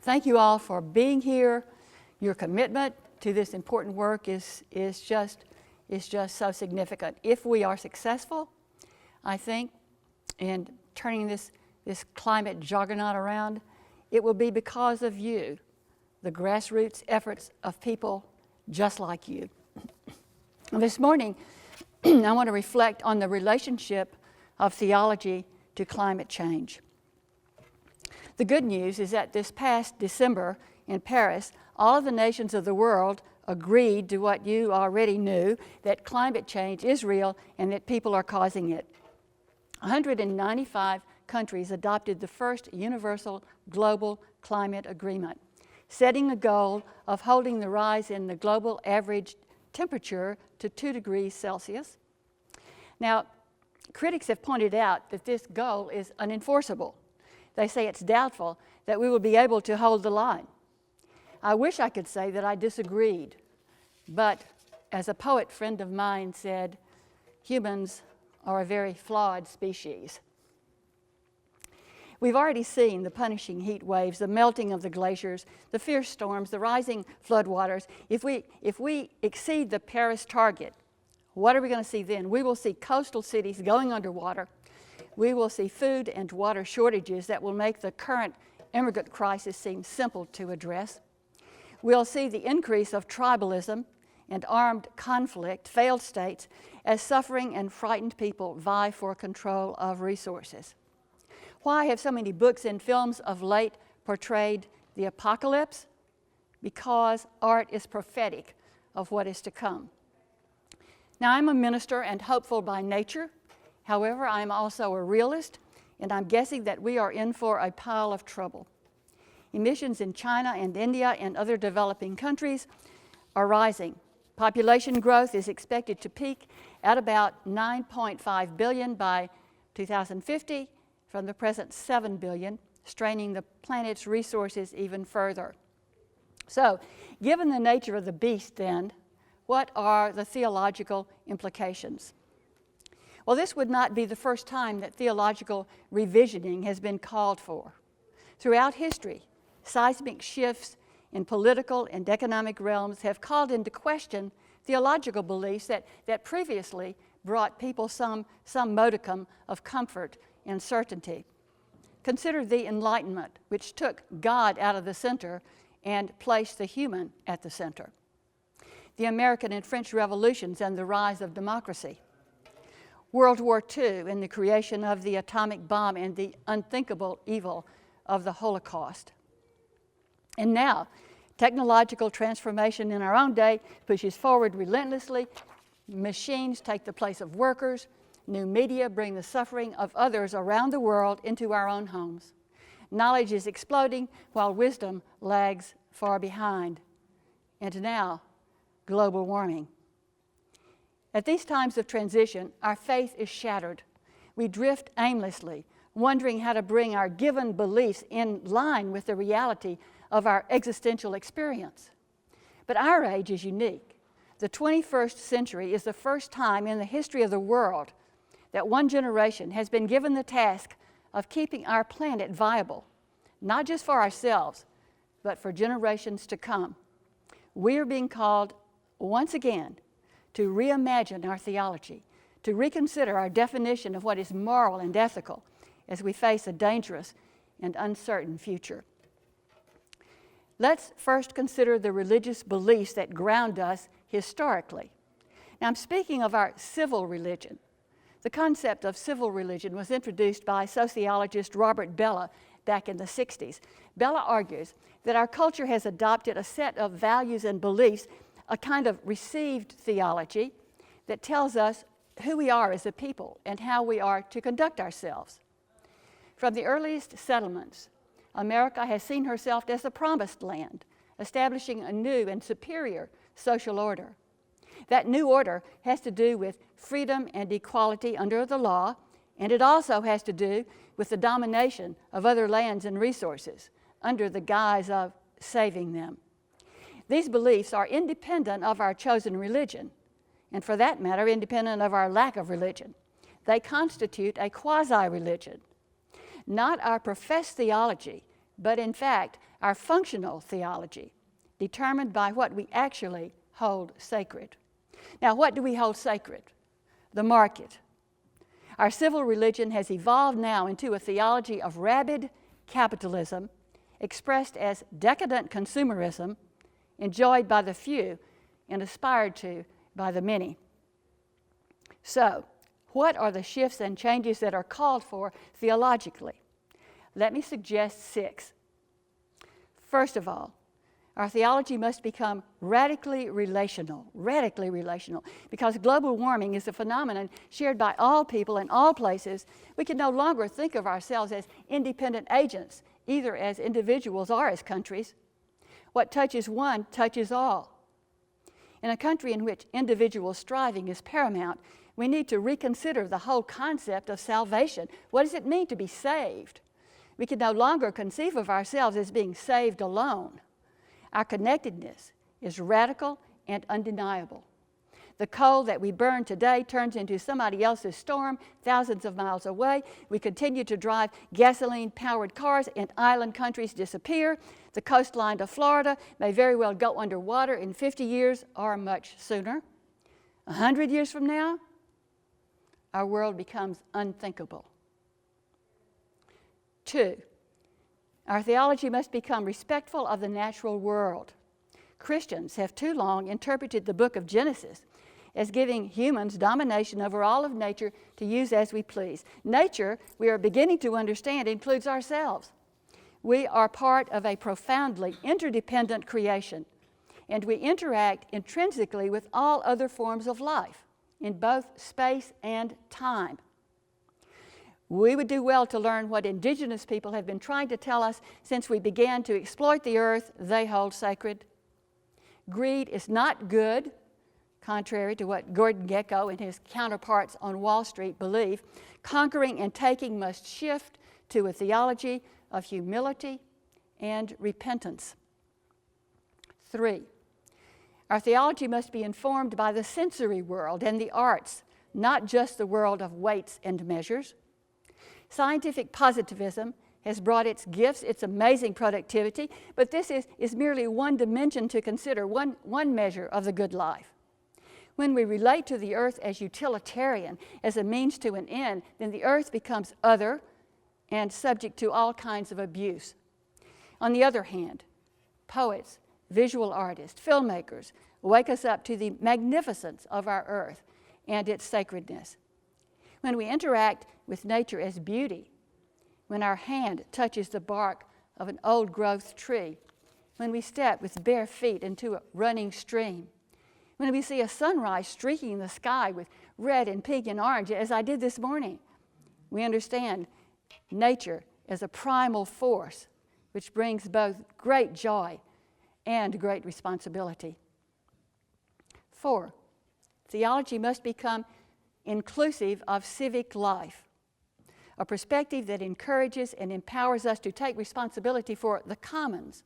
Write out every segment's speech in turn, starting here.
thank you all for being here. Your commitment to this important work is just so significant. If we are successful, I think, in turning this climate juggernaut around, it will be because of you, the grassroots efforts of people just like you. This morning, I want to reflect on the relationship of theology to climate change. The good news is that this past December in Paris, all of the nations of the world agreed to what you already knew, that climate change is real and that people are causing it. 195 countries adopted the first universal global climate agreement, setting a goal of holding the rise in the global average temperature to 2 degrees Celsius. Now, critics have pointed out that this goal is unenforceable. They say it's doubtful that we will be able to hold the line. I wish I could say that I disagreed, but as a poet friend of mine said, humans are a very flawed species. We've already seen the punishing heat waves, the melting of the glaciers, the fierce storms, the rising floodwaters. If we exceed the Paris target, what are we going to see then? We will see coastal cities going underwater. We will see food and water shortages that will make the current immigrant crisis seem simple to address. We'll see the increase of tribalism and armed conflict, failed states, as suffering and frightened people vie for control of resources. Why have so many books and films of late portrayed the apocalypse? Because art is prophetic of what is to come. Now, I'm a minister and hopeful by nature. However, I'm also a realist, and I'm guessing that we are in for a pile of trouble. Emissions in China and India and other developing countries are rising. Population growth is expected to peak at about 9.5 billion by 2050 from the present 7 billion, straining the planet's resources even further. So, given the nature of the beast then, what are the theological implications? Well, this would not be the first time that theological revisioning has been called for. Throughout history, seismic shifts in political and economic realms have called into question theological beliefs that previously brought people some modicum of comfort and certainty. Consider the Enlightenment, which took God out of the center and placed the human at the center. The American and French Revolutions and the rise of democracy. World War II and the creation of the atomic bomb and the unthinkable evil of the Holocaust. And now, technological transformation in our own day pushes forward relentlessly. Machines take the place of workers. New media bring the suffering of others around the world into our own homes. Knowledge is exploding while wisdom lags far behind. And now, global warming. At these times of transition, our faith is shattered. We drift aimlessly, wondering how to bring our given beliefs in line with the reality of our existential experience. But our age is unique. The 21st century is the first time in the history of the world that one generation has been given the task of keeping our planet viable, not just for ourselves, but for generations to come. We are being called once again to reimagine our theology, to reconsider our definition of what is moral and ethical as we face a dangerous and uncertain future. Let's first consider the religious beliefs that ground us historically. Now, I'm speaking of our civil religion. The concept of civil religion was introduced by sociologist Robert Bellah back in the 60s. Bellah argues that our culture has adopted a set of values and beliefs, a kind of received theology that tells us who we are as a people and how we are to conduct ourselves. From the earliest settlements, America has seen herself as the promised land, establishing a new and superior social order. That new order has to do with freedom and equality under the law, and it also has to do with the domination of other lands and resources under the guise of saving them. These beliefs are independent of our chosen religion, and for that matter, independent of our lack of religion. They constitute a quasi-religion. Not our professed theology but in fact our functional theology, determined by what we actually hold sacred. Now, what do we hold sacred? The market. Our civil religion has evolved now into a theology of rabid capitalism, expressed as decadent consumerism, enjoyed by the few and aspired to by the many. So, what are the shifts and changes that are called for theologically? Let me suggest 6. First of all, our theology must become radically relational, because global warming is a phenomenon shared by all people in all places. We can no longer think of ourselves as independent agents, either as individuals or as countries. What touches one touches all. In a country in which individual striving is paramount, we need to reconsider the whole concept of salvation. What does it mean to be saved? We can no longer conceive of ourselves as being saved alone. Our connectedness is radical and undeniable. The coal that we burn today turns into somebody else's storm thousands of miles away. We continue to drive gasoline-powered cars and island countries disappear. The coastline of Florida may very well go underwater in 50 years or much sooner. 100 years from now, our world becomes unthinkable. 2, our theology must become respectful of the natural world. Christians have too long interpreted the book of Genesis as giving humans domination over all of nature to use as we please. Nature, we are beginning to understand, includes ourselves. We are part of a profoundly interdependent creation, and we interact intrinsically with all other forms of life in both space and time. We would do well to learn what indigenous people have been trying to tell us since we began to exploit the earth they hold sacred. Greed is not good, contrary to what Gordon Gekko and his counterparts on Wall Street believe. Conquering and taking must shift to a theology of humility and repentance. 3, our theology must be informed by the sensory world and the arts, not just the world of weights and measures. Scientific positivism has brought its gifts, its amazing productivity, but this is merely one dimension to consider, one measure of the good life. When we relate to the earth as utilitarian, as a means to an end, then the earth becomes other and subject to all kinds of abuse. On the other hand, poets, visual artists, filmmakers wake us up to the magnificence of our earth and its sacredness. When we interact with nature as beauty, when our hand touches the bark of an old-growth tree, when we step with bare feet into a running stream, when we see a sunrise streaking the sky with red and pink and orange, as I did this morning, we understand nature as a primal force which brings both great joy and great responsibility. 4, theology must become inclusive of civic life, a perspective that encourages and empowers us to take responsibility for the commons,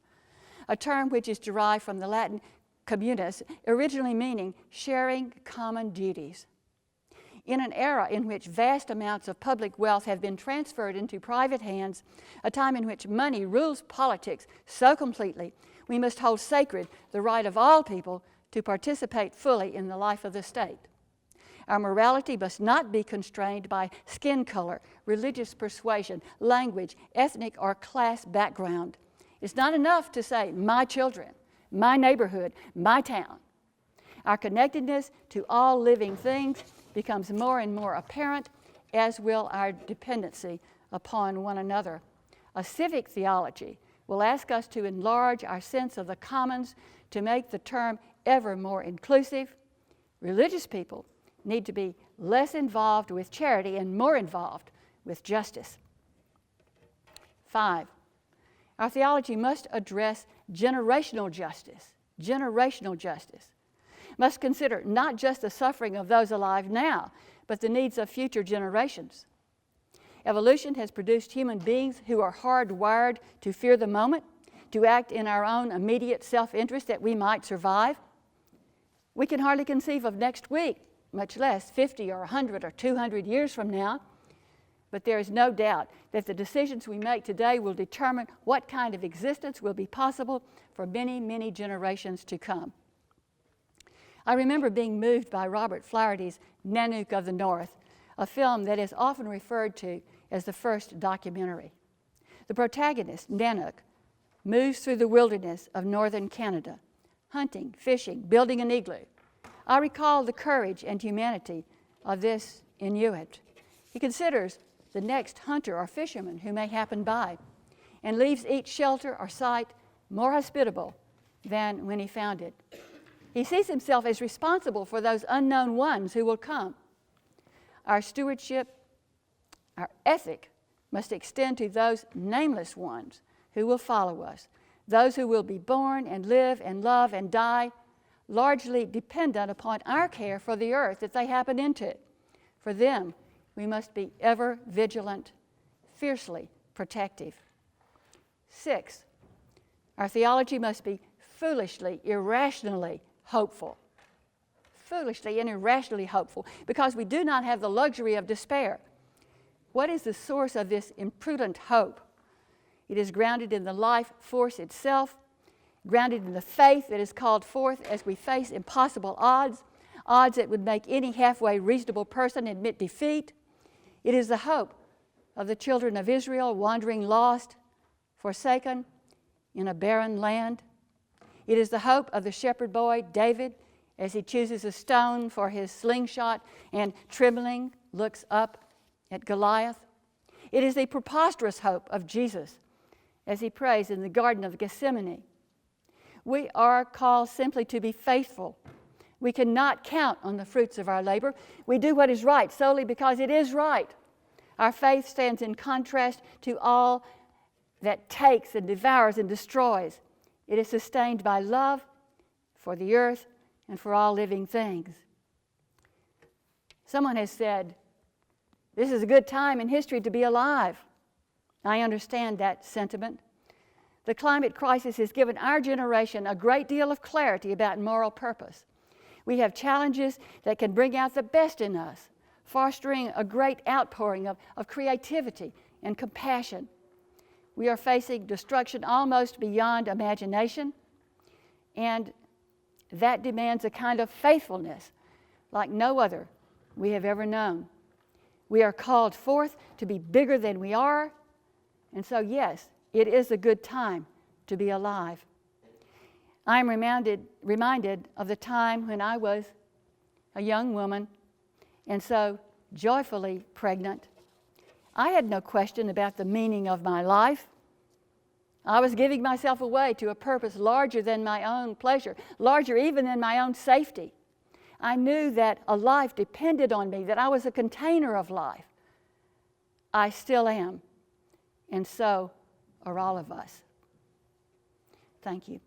a term which is derived from the Latin communis, originally meaning sharing common duties. In an era in which vast amounts of public wealth have been transferred into private hands, a time in which money rules politics so completely, we must hold sacred the right of all people to participate fully in the life of the state. Our morality must not be constrained by skin color, religious persuasion, language, ethnic or class background. It's not enough to say, my children, my neighborhood, my town. Our connectedness to all living things becomes more and more apparent, as will our dependency upon one another. A civic theology will ask us to enlarge our sense of the commons to make the term ever more inclusive. Religious people need to be less involved with charity and more involved with justice. 5, our theology must address generational justice. Generational justice must consider not just the suffering of those alive now, but the needs of future generations. Evolution has produced human beings who are hardwired to fear the moment, to act in our own immediate self-interest that we might survive. We can hardly conceive of next week, much less 50 or 100 or 200 years from now. But there is no doubt that the decisions we make today will determine what kind of existence will be possible for many, many generations to come. I remember being moved by Robert Flaherty's Nanook of the North, a film that is often referred to as the first documentary. The protagonist, Nanook, moves through the wilderness of northern Canada, hunting, fishing, building an igloo. I recall the courage and humanity of this Inuit. He considers the next hunter or fisherman who may happen by, and leaves each shelter or site more hospitable than when he found it. He sees himself as responsible for those unknown ones who will come. Our stewardship, our ethic, must extend to those nameless ones who will follow us, those who will be born and live and love and die, largely dependent upon our care for the earth that they happen into. For them, we must be ever vigilant, fiercely protective. 6, our theology must be foolishly, irrationally hopeful. Foolishly and irrationally hopeful, because we do not have the luxury of despair. What is the source of this imprudent hope? It is grounded in the life force itself, grounded in the faith that is called forth as we face impossible odds, odds that would make any halfway reasonable person admit defeat. It is the hope of the children of Israel wandering lost, forsaken in a barren land. It is the hope of the shepherd boy David as he chooses a stone for his slingshot and trembling looks up at Goliath. It is the preposterous hope of Jesus as he prays in the Garden of Gethsemane. We are called simply to be faithful. We cannot count on the fruits of our labor. We do what is right solely because it is right. Our faith stands in contrast to all that takes and devours and destroys. It is sustained by love for the earth and for all living things. Someone has said, this is a good time in history to be alive. I understand that sentiment. The climate crisis has given our generation a great deal of clarity about moral purpose. We have challenges that can bring out the best in us, fostering a great outpouring of creativity and compassion. We are facing destruction almost beyond imagination, and that demands a kind of faithfulness like no other we have ever known. We are called forth to be bigger than we are, and so yes, it is a good time to be alive. I am reminded of the time when I was a young woman and so joyfully pregnant. I had no question about the meaning of my life. I was giving myself away to a purpose larger than my own pleasure, larger even than my own safety. I knew that a life depended on me, that I was a container of life. I still am, and so are all of us. Thank you.